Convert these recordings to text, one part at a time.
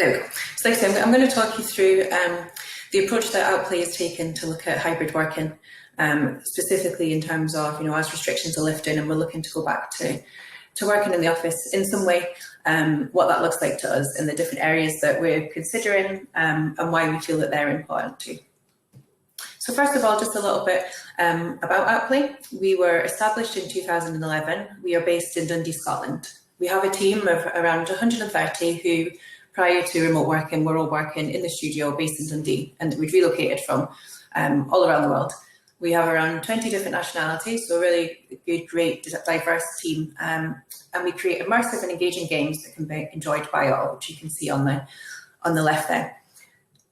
There we go. So like I said, I'm going to talk you through the approach that Outplay has taken to look at hybrid working, specifically in terms of, as restrictions are lifting and we're looking to go back to working in the office in some way, what that looks like to us in the different areas that we're considering, and why we feel that they're important too. So first of all, just a little bit about Outplay. We were established in 2011. We are based in Dundee, Scotland. We have a team of around 130 who, prior to remote working, were all working in the studio based in Dundee, and we'd relocated from all around the world. We have around 20 different nationalities, so a really good, great, diverse team, and we create immersive and engaging games that can be enjoyed by all, which you can see on the left there.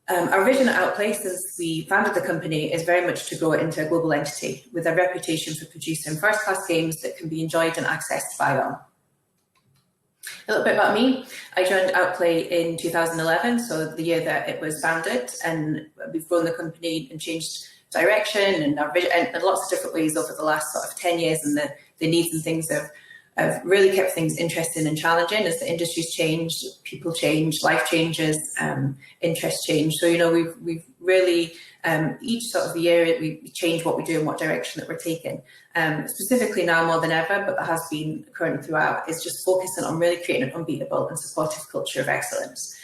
Our vision at Outplay, since we founded the company, is very much to grow it into a global entity with a reputation for producing first-class games that can be enjoyed and accessed by all. A little bit about me. I joined Outplay in 2011, so the year that it was founded, and we've grown the company and changed direction and our vision in lots of different ways over the last sort of 10 years, and the needs and things have really kept things interesting and challenging as the industry's changed, people change, life changes, interests change. So, we've really, each sort of year, we change what we do and what direction that we're taking. Specifically now more than ever, but that has been current throughout, is just focusing on really creating an unbeatable and supportive culture of excellence.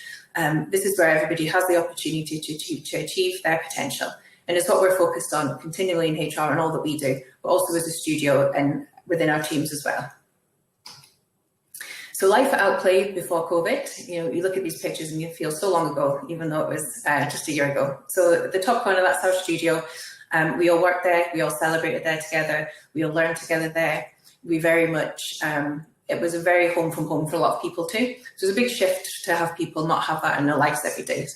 This is where everybody has the opportunity to achieve their potential. And it's what we're focused on continually in HR and all that we do, but also as a studio and within our teams as well. So life at Outplay before COVID, you look at these pictures and you feel so long ago, even though it was just a year ago. So at the top corner, that's our studio. We all worked there, we all celebrated there together, we all learned together there. We very much, it was a very home from home for a lot of people too. So it was a big shift to have people not have that in their lives every day.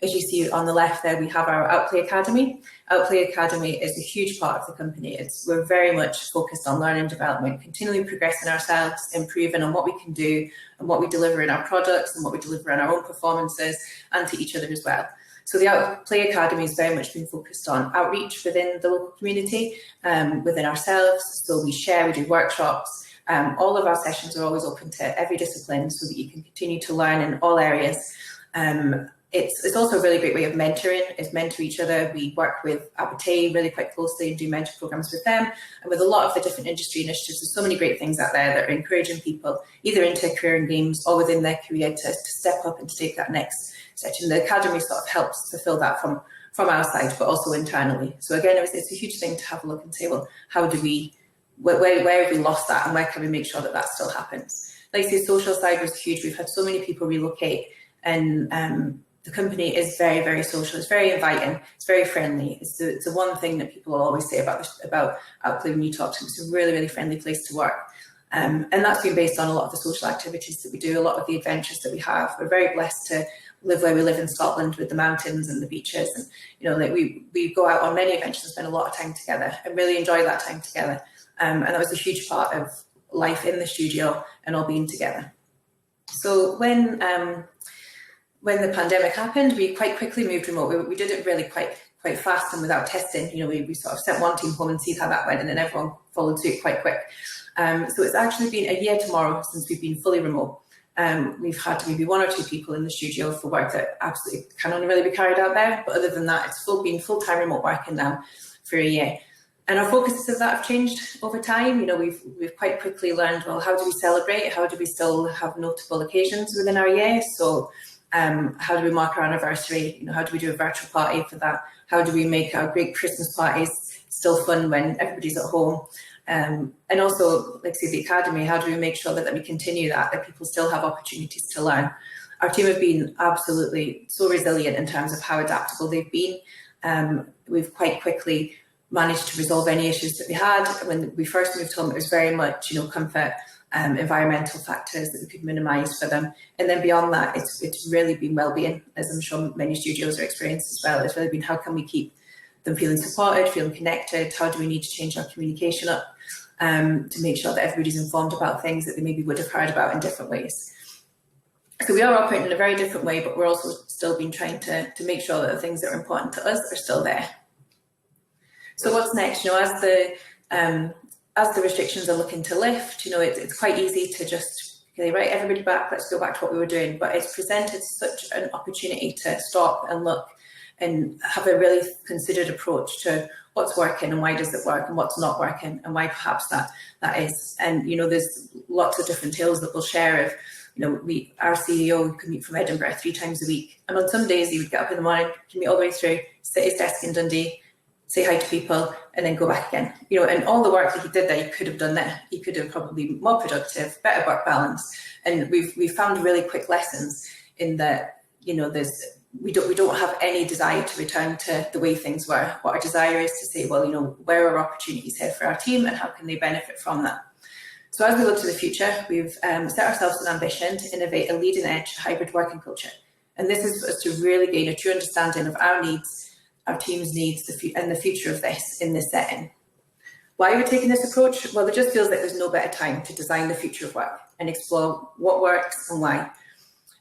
As you see on the left there, we have our Outplay Academy. Outplay Academy is a huge part of the company. We're very much focused on learning and development, continually progressing ourselves, improving on what we can do and what we deliver in our products and what we deliver in our own performances and to each other as well. So the Outplay Academy has very much been focused on outreach within the local community, within ourselves. So we share, we do workshops. All of our sessions are always open to every discipline so that you can continue to learn in all areas. It's also a really great way of mentoring, is mentor each other. We work with Outplay really quite closely and do mentor programs with them. And with a lot of the different industry initiatives, there's so many great things out there that are encouraging people either into a career in games or within their career to step up and to take that next section. The Academy sort of helps fulfill that from our side, but also internally. So again, it's a huge thing to have a look and say, well, how do we, where have we lost that and where can we make sure that that still happens? Like I say, social side was huge. We've had so many people relocate, and the company is very, very social. It's very inviting. It's very friendly. It's the one thing that people will always say about Outplay when you talk to them. It's a really, really friendly place to work. And that's been based on a lot of the social activities that we do, a lot of the adventures that we have. We're very blessed to live where we live in Scotland with the mountains and the beaches. And, we go out on many adventures and spend a lot of time together and really enjoy that time together. And that was a huge part of life in the studio and all being together. So when the pandemic happened, we quite quickly moved remote. We did it really quite fast and without testing. We sort of sent one team home and see how that went, and then everyone followed suit quite quick. So it's actually been a year tomorrow since we've been fully remote. We've had maybe one or two people in the studio for work that absolutely can only really be carried out there. But other than that, it's been full-time remote working now for a year. And our focuses of that have changed over time. We've quite quickly learned, well, how do we celebrate? How do we still have notable occasions within our year? So how do we mark our anniversary? How do we do a virtual party for that? How do we make our great Christmas parties still fun when everybody's at home? And also, like say, the Academy, how do we make sure that we continue that people still have opportunities to learn? Our team have been absolutely so resilient in terms of how adaptable they've been. We've quite quickly managed to resolve any issues that we had. When we first moved home, it was very much, comfort, environmental factors that we could minimise for them. And then beyond that, it's really been well-being, as I'm sure many studios are experiencing as well. It's really been, how can we keep them feeling supported, feeling connected? How do we need to change our communication up to make sure that everybody's informed about things that they maybe would have heard about in different ways? So we are operating in a very different way, but we're also still been trying to make sure that the things that are important to us are still there. So what's next? As the restrictions are looking to lift, it's quite easy to just okay, right, everybody back, let's go back to what we were doing. But it's presented such an opportunity to stop and look and have a really considered approach to what's working and why does it work, and what's not working and why perhaps that is. And, you know, there's lots of different tales that we'll share of, you know, our CEO could meet from Edinburgh 3 times a week. And on some days he would get up in the morning, commute all the way through, sit at his desk in Dundee, say hi to people, and then go back again. You know, and all the work that he did there, he could have done there. He could have probably been more productive, better work balance. And we've found really quick lessons in that, you know, we don't have any desire to return to the way things were. What our desire is to say, well, you know, where are opportunities here for our team and how can they benefit from that? So as we look to the future, we've set ourselves an ambition to innovate a leading edge hybrid working culture. And this is for us to really gain a true understanding of our needs, our team's needs, and the future of this in this setting. Why are we taking this approach? Well, it just feels like there's no better time to design the future of work and explore what works and why.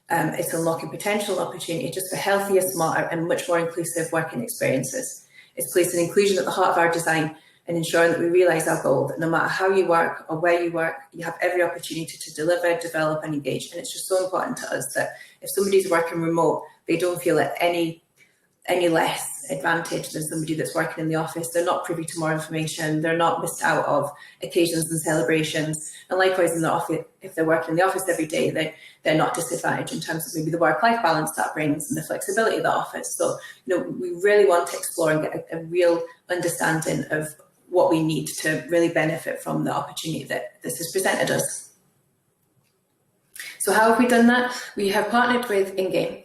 It's unlocking potential and opportunity just for healthier, smarter, and much more inclusive working experiences. It's placing inclusion at the heart of our design and ensuring that we realise our goal, that no matter how you work or where you work, you have every opportunity to deliver, develop, and engage. And it's just so important to us that if somebody's working remote, they don't feel at any less advantage than somebody that's working in the office. They're not privy to more information. They're not missed out of occasions and celebrations. And likewise in the office, if they're working in the office every day, they're not disadvantaged in terms of maybe the work-life balance that brings and the flexibility of the office. So, you know, we really want to explore and get a real understanding of what we need to really benefit from the opportunity that this has presented us. So how have we done that? We have partnered with InGame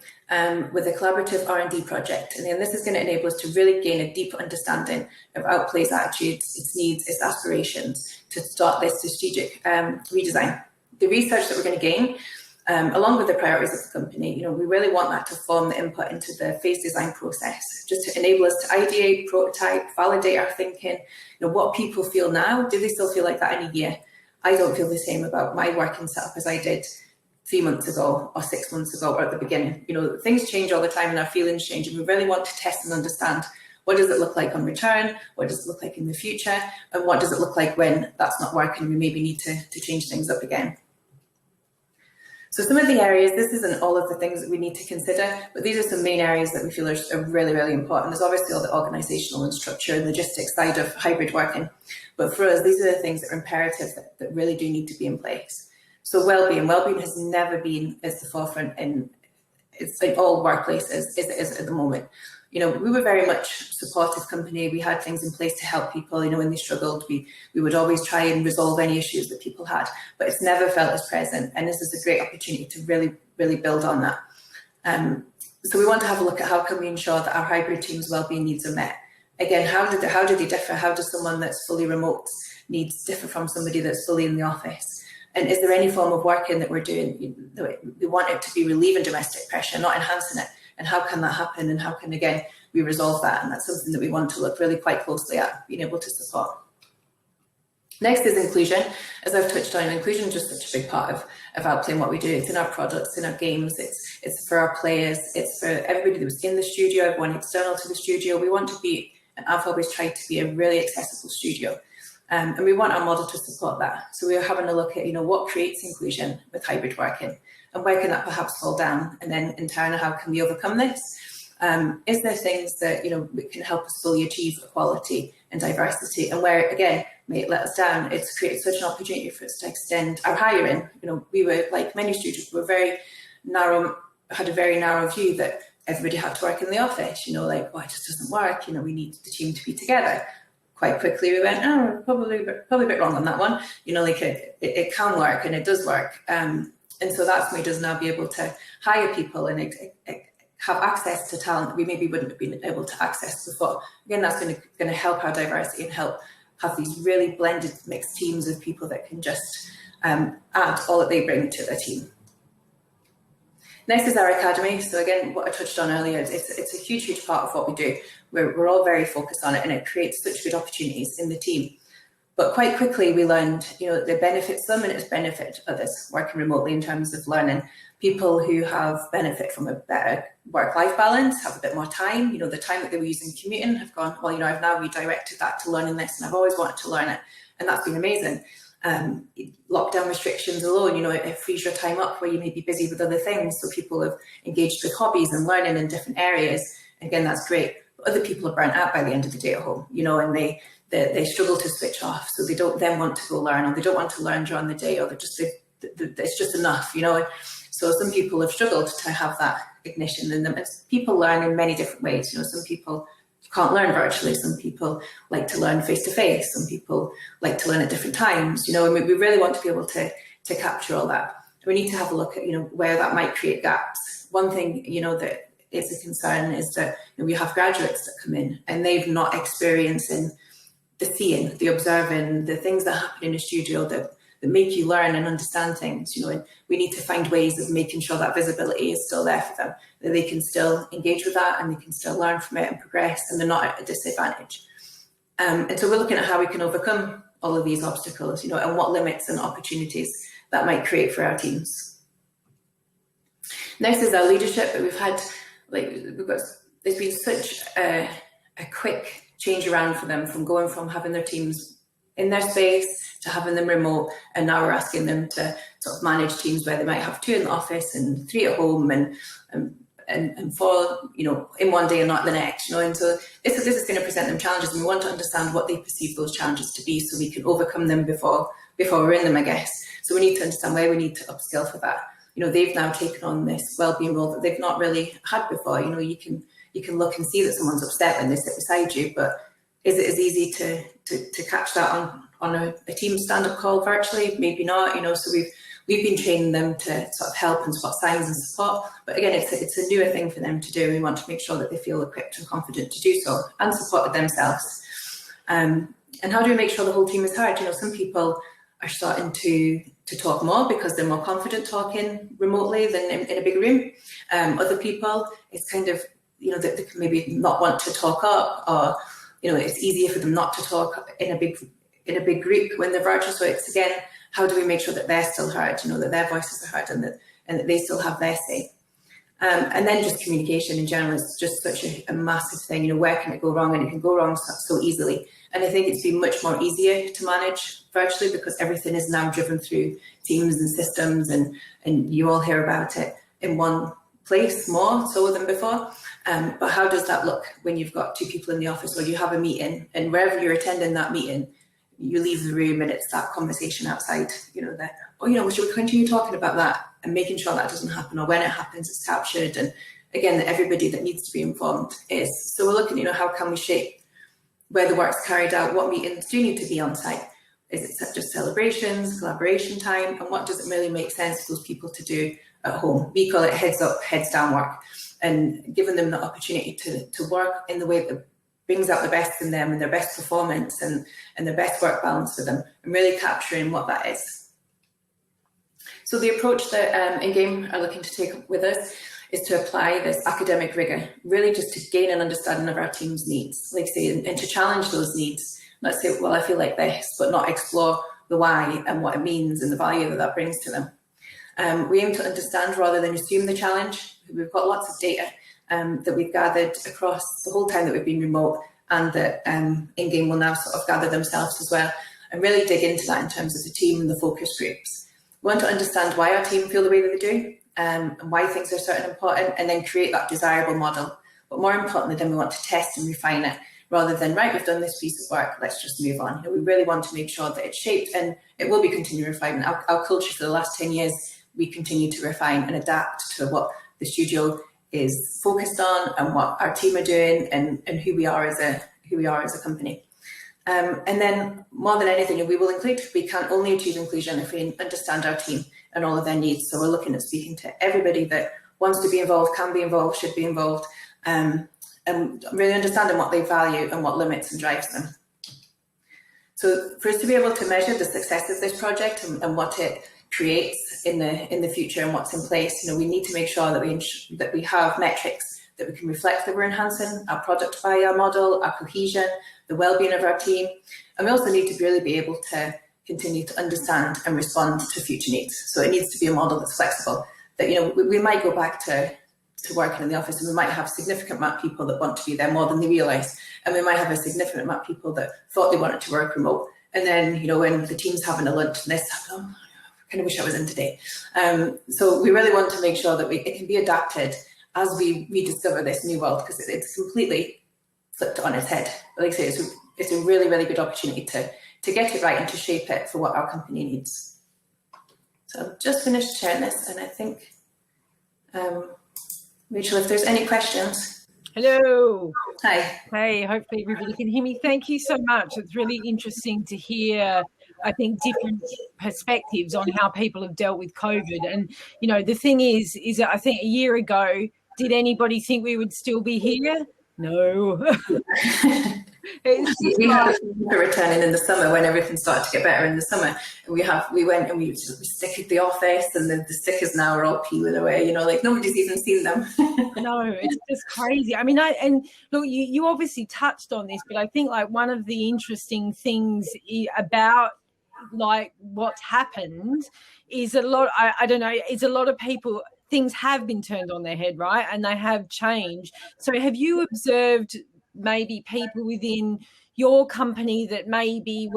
with a collaborative R&D project. And then this is going to enable us to really gain a deep understanding of Outplay's attitudes, its needs, its aspirations to start this strategic redesign. The research that we're going to gain, along with the priorities of the company, you know, we really want that to form the input into the phase design process, just to enable us to ideate, prototype, validate our thinking, you know, what people feel now. Do they still feel like that in a year? I don't feel the same about my working setup as I did 3 months ago or 6 months ago or at the beginning. You know, things change all the time and our feelings change, and we really want to test and understand what does it look like on return, what does it look like in the future, and what does it look like when that's not working, we maybe need to change things up again. So some of the areas, this isn't all of the things that we need to consider, but these are some main areas that we feel are really, really important. There's obviously all the organisational and structure and logistics side of hybrid working, but for us, these are the things that are imperative that really do need to be in place. So well-being has never been at the forefront in all workplaces as it is at the moment. You know, we were very much a supportive company. We had things in place to help people, you know, when they struggled. We would always try and resolve any issues that people had, but it's never felt as present. And this is a great opportunity to really, really build on that. So we want to have a look at how can we ensure that our hybrid team's well-being needs are met. Again, how do they differ? How does someone that's fully remote needs differ from somebody that's fully in the office? And is there any form of working that we're doing? We want it to be relieving domestic pressure, not enhancing it. And how can that happen? And how can, again, we resolve that? And that's something that we want to look really quite closely at, being able to support. Next is inclusion. As I've touched on, inclusion is just such a big part of Outplay and what we do. It's in our products, in our games, it's for our players, it's for everybody that was in the studio, everyone external to the studio. We want to be, and I've always tried to be, a really accessible studio. And we want our model to support that. So we're having a look at, you know, what creates inclusion with hybrid working and where can that perhaps fall down? And then in turn, how can we overcome this? Is there things that, you know, can help us fully achieve equality and diversity? And where, again, may it let us down, it's created such an opportunity for us to extend our hiring. You know, we were, like many studios, we were very narrow, had a very narrow view that everybody had to work in the office, you know, like, well, it just doesn't work, you know, we need the team to be together. Quite quickly we went, oh, probably a bit wrong on that one. You know, like it can work and it does work. And so that's made us now be able to hire people and have access to talent that we maybe wouldn't have been able to access before. Again, that's going to help our diversity and help have these really blended mixed teams of people that can just add all that they bring to their team. Next is our academy. So again, what I touched on earlier, it's a huge, huge part of what we do. We're all very focused on it, and it creates such good opportunities in the team. But quite quickly we learned, you know, it benefits some and it's benefit others working remotely in terms of learning. People who have benefit from a better work-life balance, have a bit more time, you know, the time that they were using commuting have gone, well, you know, I've now redirected that to learning this and I've always wanted to learn it. And that's been amazing. lockdown restrictions alone, you know, it frees your time up where you may be busy with other things. So people have engaged with hobbies and learning in different areas. Again, that's great. But other people are burnt out by the end of the day at home, you know, and they struggle to switch off. So they don't then want to go learn, or they don't want to learn during the day, or it's just enough, you know. So some people have struggled to have that ignition in them. People learn in many different ways. You know, some people can't learn virtually. Some people like to learn face to face. Some people like to learn at different times. You know, and we really want to be able to capture all that. We need to have a look at, you know, where that might create gaps. One thing, you know, that is a concern is that, you know, we have graduates that come in and they've not experiencing the seeing, the observing, the things that happen in a studio that make you learn and understand things, you know, and we need to find ways of making sure that visibility is still there for them, that they can still engage with that and they can still learn from it and progress, and they're not at a disadvantage. And so we're looking at how we can overcome all of these obstacles, you know, and what limits and opportunities that might create for our teams. Next is our leadership. We've had, there's been such a quick change around for them, from going from having their teams in their space to having them remote, and now we're asking them to sort of manage teams where they might have 2 in the office and 3 at home, and 4, you know, in one day and not the next, you know. And so this is going to present them challenges, and we want to understand what they perceive those challenges to be, so we can overcome them before we're in them, I guess. So we need to understand where we need to upskill for that. You know, they've now taken on this wellbeing role that they've not really had before. You know, you can look and see that someone's upset when they sit beside you, but is it as easy to catch that on a team stand-up call virtually? Maybe not, you know. So we've been training them to sort of help and spot signs and support. But again, it's a newer thing for them to do. We want to make sure that they feel equipped and confident to do so, and supported themselves. And how do we make sure the whole team is heard? You know, some people are starting to talk more because they're more confident talking remotely than in a big room. Other people, it's kind of, you know, they can maybe not want to talk up, or, you know, it's easier for them not to talk in a big group when they're virtual. So it's, again, how do we make sure that they're still heard, you know, that their voices are heard, and that they still have their say. And then just communication in general is just such a massive thing. You know, where can it go wrong? And it can go wrong so easily. And I think it's been much more easier to manage virtually because everything is now driven through teams and systems, and you all hear about it in one place more so than before. But how does that look when you've got 2 people in the office, or you have a meeting, and wherever you're attending that meeting, you leave the room and it's that conversation outside, you know, that, oh, you know, should we continue talking about that, and making sure that doesn't happen, or when it happens, it's captured. And again, that everybody that needs to be informed is. So we're looking, you know, how can we shape where the work's carried out? What meetings do need to be on site? Is it just celebrations, collaboration time? And what does it really make sense for those people to do at home? We call it heads up, heads down work, and giving them the opportunity to work in the way that brings out the best in them and their best performance and their best work balance for them, and really capturing what that is. So the approach that InGame are looking to take with us is to apply this academic rigor, really just to gain an understanding of our team's needs, like say, and to challenge those needs. Not say, well, I feel like this, but not explore the why and what it means and the value that brings to them. We aim to understand rather than assume the challenge. We've got lots of data that we've gathered across the whole time that we've been remote, and that InGame will now sort of gather themselves as well, and really dig into that in terms of the team and the focus groups. We want to understand why our team feel the way that they do, and why things are certain important, and then create that desirable model. But more importantly, then we want to test and refine it, rather than, right, we've done this piece of work, let's just move on. You know, we really want to make sure that it's shaped, and it will be continued refinement. Our culture for the last 10 years, we continue to refine and adapt to what the studio is focused on, and what our team are doing, and who we are as a company. And then more than anything, we will include. We can only achieve inclusion if we understand our team and all of their needs. So we're looking at speaking to everybody that wants to be involved, can be involved, should be involved, and really understanding what they value and what limits and drives them. So for us to be able to measure the success of this project and what it creates in the future and what's in place, you know, we need to make sure that we have metrics that we can reflect that we're enhancing our product by our model, our cohesion, the well-being of our team. And we also need to really be able to continue to understand and respond to future needs. So it needs to be a model that's flexible, that, you know, we might go back to working in the office, and we might have a significant amount of people that want to be there more than they realise. And we might have a significant amount of people that thought they wanted to work remote, And then, you know, when the team's having a lunch and this, I kind of wish I was in today. So we really want to make sure that it can be adapted as we rediscover this new world, because it's completely flipped on its head. But like I say, it's a really, really good opportunity to get it right and to shape it for what our company needs. So I've just finished sharing this, and I think, Rachel, if there's any questions. Hello. Hi. Hey, hopefully everybody can hear me. Thank you so much. It's really interesting to hear, I think, different perspectives on how people have dealt with COVID. And, you know, the thing is I think a year ago, did anybody think we would still be here? No. We had a returning in the summer when everything started to get better in the summer. We went and we stickered the office, and the stickers now are all peeling away, you know, like nobody's even seen them. No, it's just crazy. I mean, and look, you obviously touched on this, but I think like one of the interesting things about like what's happened is a lot, I don't know, is a lot of people, things have been turned on their head, right? And they have changed. So have you observed maybe people within your company that maybe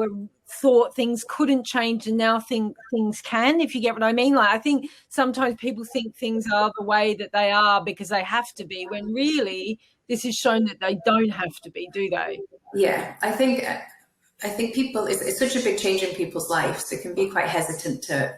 thought things couldn't change and now think things can, if you get what I mean? Like, I think sometimes people think things are the way that they are because they have to be, when really this has shown that they don't have to be, do they? Yeah, I think people, it's such a big change in people's lives. They can be quite hesitant to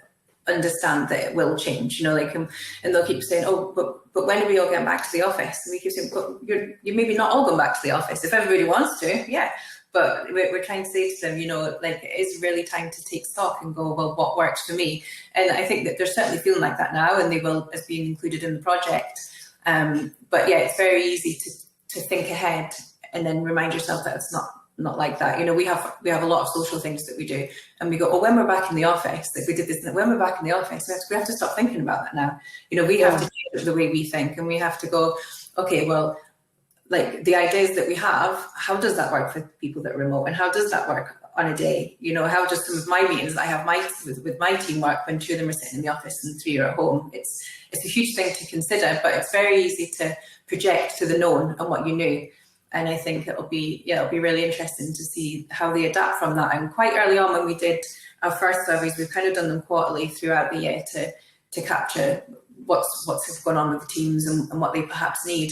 understand that it will change, you know, like, and they'll keep saying, oh, but when are we all getting back to the office? And we keep saying, well, you're maybe not all going back to the office. If everybody wants to, yeah. But we're trying to say to them, you know, like, it is really time to take stock and go, well, what works for me? And I think that they're certainly feeling like that now, and they will, as being included in the project. But yeah, it's very easy to think ahead and then remind yourself that it's not like that. You know, we have a lot of social things that we do, and we go, oh, when we're back in the office, like we did this, when we're back in the office, we have to stop thinking about that now. You know, we have to change the way we think, and we have to go, okay, well, like the ideas that we have, how does that work for people that are remote, and how does that work on a day? You know, how does some of my meetings I have with my team work when 2 of them are sitting in the office and 3 are at home? It's a huge thing to consider, but it's very easy to project to the known and what you knew. And I think it'll be really interesting to see how they adapt from that. And quite early on, when we did our first surveys, we've kind of done them quarterly throughout the year to capture what's going on with the teams and what they perhaps need.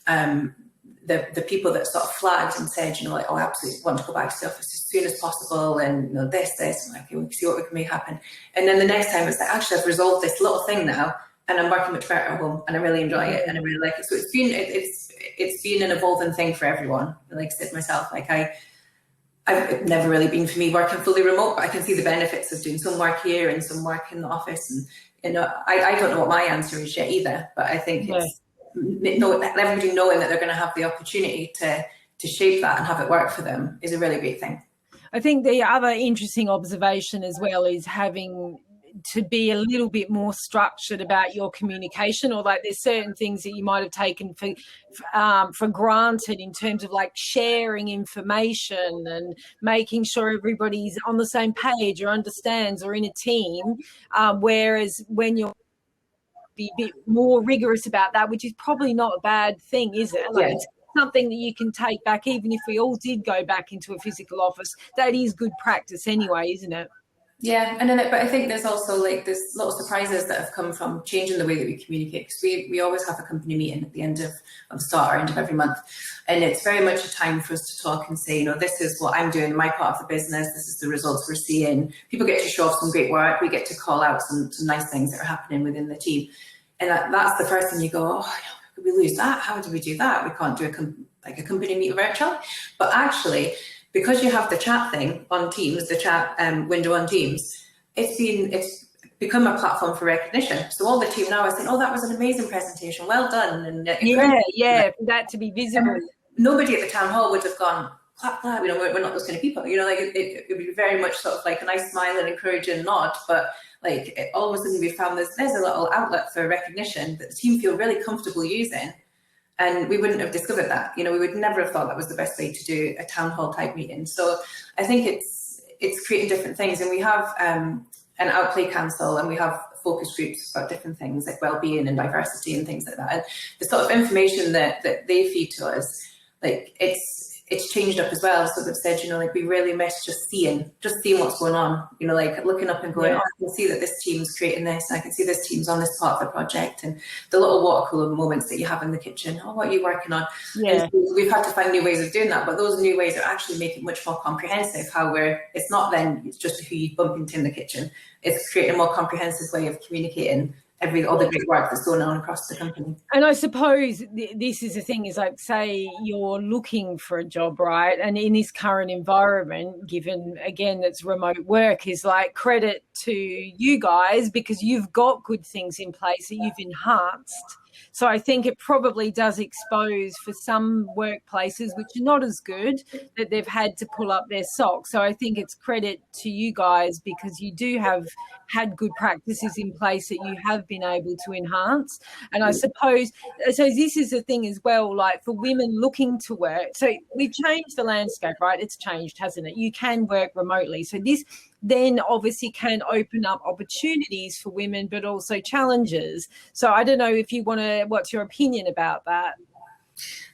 The people that sort of flagged and said, you know, like, oh, I absolutely want to go back to the office as soon as possible, and you know, this, and like, okay, we can see what we can make happen. And then the next time it's like, actually, I've resolved this little thing now, and I'm working much better at home, and I really enjoy it, and I really like it. So it's been an evolving thing for everyone. Like I said myself, like I've never really been for me working fully remote, but I can see the benefits of doing some work here and some work in the office. And you know, I don't know what my answer is yet either, but I think it's everybody knowing that they're going to have the opportunity to shape that and have it work for them is a really great thing. I think the other interesting observation as well is having to be a little bit more structured about your communication, or like there's certain things that you might have taken for granted in terms of like sharing information and making sure everybody's on the same page or understands or in a team, whereas when you're be a bit more rigorous about that, which is probably not a bad thing, is it? Like, it's something that you can take back, even if we all did go back into a physical office. That is good practice anyway, isn't it? Yeah, and then, but I think there's also like there's a lot of surprises that have come from changing the way that we communicate, because we always have a company meeting at the end of start or end of every month, and it's very much a time for us to talk and say, you know, this is what I'm doing in my part of the business, this is the results we're seeing. People get to show off some great work, we get to call out some nice things that are happening within the team, and that's the first thing you go, oh, could we lose that? How do we do that? We can't do a company meeting virtually. But actually, because you have the chat thing on Teams, the chat window on Teams, it's become a platform for recognition. So all the team now are saying, oh, that was an amazing presentation, well done. And for that to be visible. Nobody at the town hall would have gone, clap, clap, you know, we're not those kind of people. You know, like it would be very much sort of like a nice smile and encouraging nod, but like all of a sudden we found there's a little outlet for recognition that the team feel really comfortable using. And we wouldn't have discovered that. You know, we would never have thought that was the best way to do a town hall type meeting. So I think it's creating different things. And we have an Outplay council, and we have focus groups about different things like well-being and diversity and things like that. And the sort of information that they feed to us, like it's changed up as well. So they've said, you know, like we really miss just seeing what's going on, you know, like looking up and going, oh, I can see that this team's creating this, I can see this team's on this part of the project, and the little water cooler moments that you have in the kitchen. Oh, what are you working on? And so we've had to find new ways of doing that, but those new ways are actually making it much more comprehensive. It's not then it's just who you bump into in the kitchen. It's creating a more comprehensive way of communicating all the great work that's going on across the company. And I suppose this is the thing, is like, say you're looking for a job, right? And in this current environment, given again it's remote work, is like credit to you guys because you've got good things in place that you've enhanced. So I think it probably does expose for some workplaces which are not as good that they've had to pull up their socks. So I think it's credit to you guys because you do have had good practices in place that you have been able to enhance. And I suppose, so this is the thing as well, like for women looking to work. So we've changed the landscape, right? It's changed, hasn't it? You can work remotely. So this then obviously can open up opportunities for women, but also challenges. So I don't know if you want to, what's your opinion about that?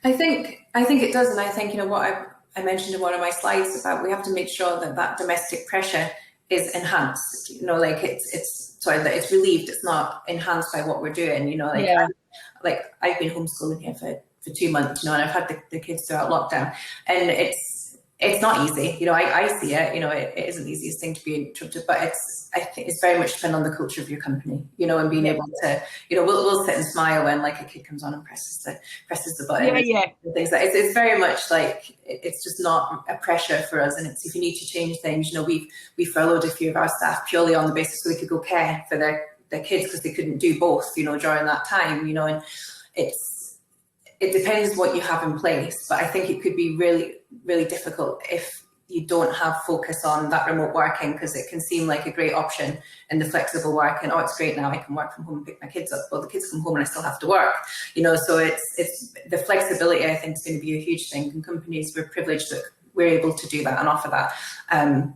I think it does. And I think, you know, what I mentioned in one of my slides about we have to make sure that domestic pressure is enhanced, you know, like that it's relieved, it's not enhanced by what we're doing, you know, like I've been homeschooling here for 2 months, you know, and I've had the kids throughout lockdown, and it's not easy, you know, I see it, you know, it isn't the easiest thing to be interrupted, but I think it's very much dependent on the culture of your company, you know, and being able to, you know, we'll sit and smile when like a kid comes on and presses the button. And things like it's very much like it's just not a pressure for us. And it's, if you need to change things, you know, we furloughed a few of our staff purely on the basis so they could go care for their kids because they couldn't do both, you know, during that time, you know, and it depends what you have in place, but I think it could be really, really difficult if you don't have focus on that remote working, because it can seem like a great option and the flexible work and, oh, it's great now I can work from home and pick my kids up. Well, the kids come home and I still have to work, you know, so it's the flexibility I think is going to be a huge thing, and companies, we're privileged that we're able to do that and offer that.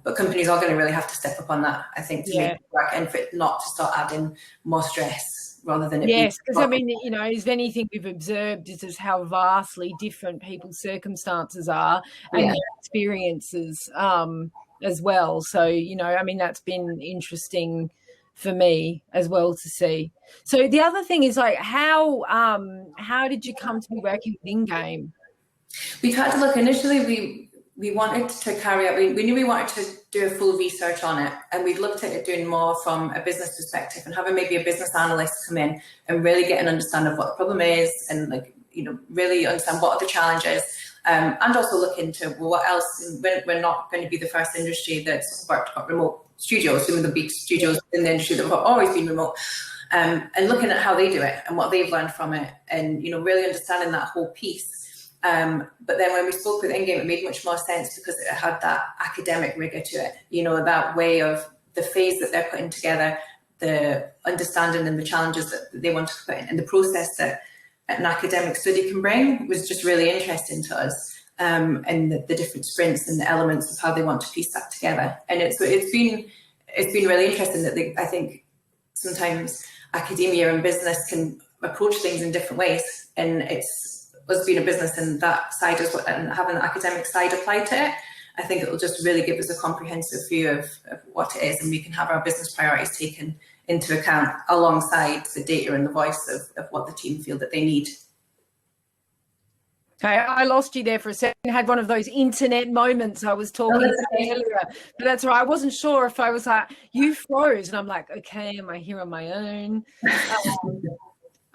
But companies are going to really have to step up on that, I think, to make it work, and for it not to start adding more stress rather than it being. Yes, because I mean, you know, is anything we've observed is how vastly different people's circumstances are and their experiences as well. So, you know, I mean, that's been interesting for me as well to see. So the other thing is like how did you come to be working with InGame? We've had to look. Initially, we wanted to carry out, we knew we wanted to do a full research on it, and we looked at it doing more from a business perspective and having maybe a business analyst come in and really get an understanding of what the problem is, and like, you know, really understand what are the challenges, and also look into, well, what else. We're not going to be the first industry that's worked on remote studios, some of the big studios in the industry that have always been remote, and looking at how they do it and what they've learned from it, and, you know, really understanding that whole piece. But then when we spoke with InGame, it made much more sense because it had that academic rigor to it, you know, that way of the phase that they're putting together, the understanding and the challenges that they want to put in, and the process that an academic study can bring was just really interesting to us, and the different sprints and the elements of how they want to piece that together. And it's been really interesting that I think sometimes academia and business can approach things in different ways, and it's us being a business and that side as well, and having the academic side applied to it, I think it will just really give us a comprehensive view of what it is, and we can have our business priorities taken into account alongside the data and the voice of what the team feel that they need. Okay, I lost you there for a second. I had one of those internet moments I was talking earlier, but that's right. I wasn't sure if I was like, you froze, and I'm like, okay, am I here on my own?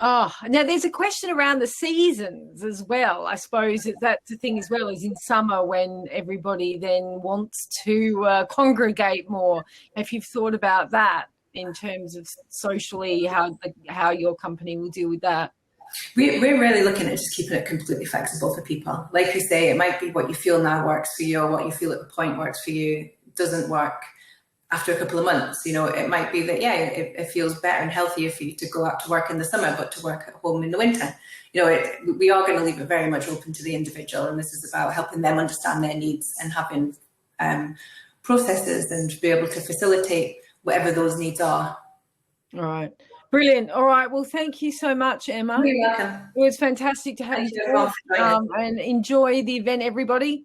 Oh, now there's a question around the seasons as well. I suppose that's the thing as well, is in summer when everybody then wants to congregate more. If you've thought about that in terms of socially, how your company will deal with that. We're really looking at just keeping it completely flexible for people. Like you say, it might be what you feel now works for you, or what you feel at the point works for you doesn't work after a couple of months. You know, it might be that, it feels better and healthier for you to go out to work in the summer, but to work at home in the winter. You know, we are going to leave it very much open to the individual, and this is about helping them understand their needs and having processes and be able to facilitate whatever those needs are. All right. Brilliant. All right. Well, thank you so much, Emma. You're welcome. It was fantastic to have you Thank you. and enjoy the event, everybody.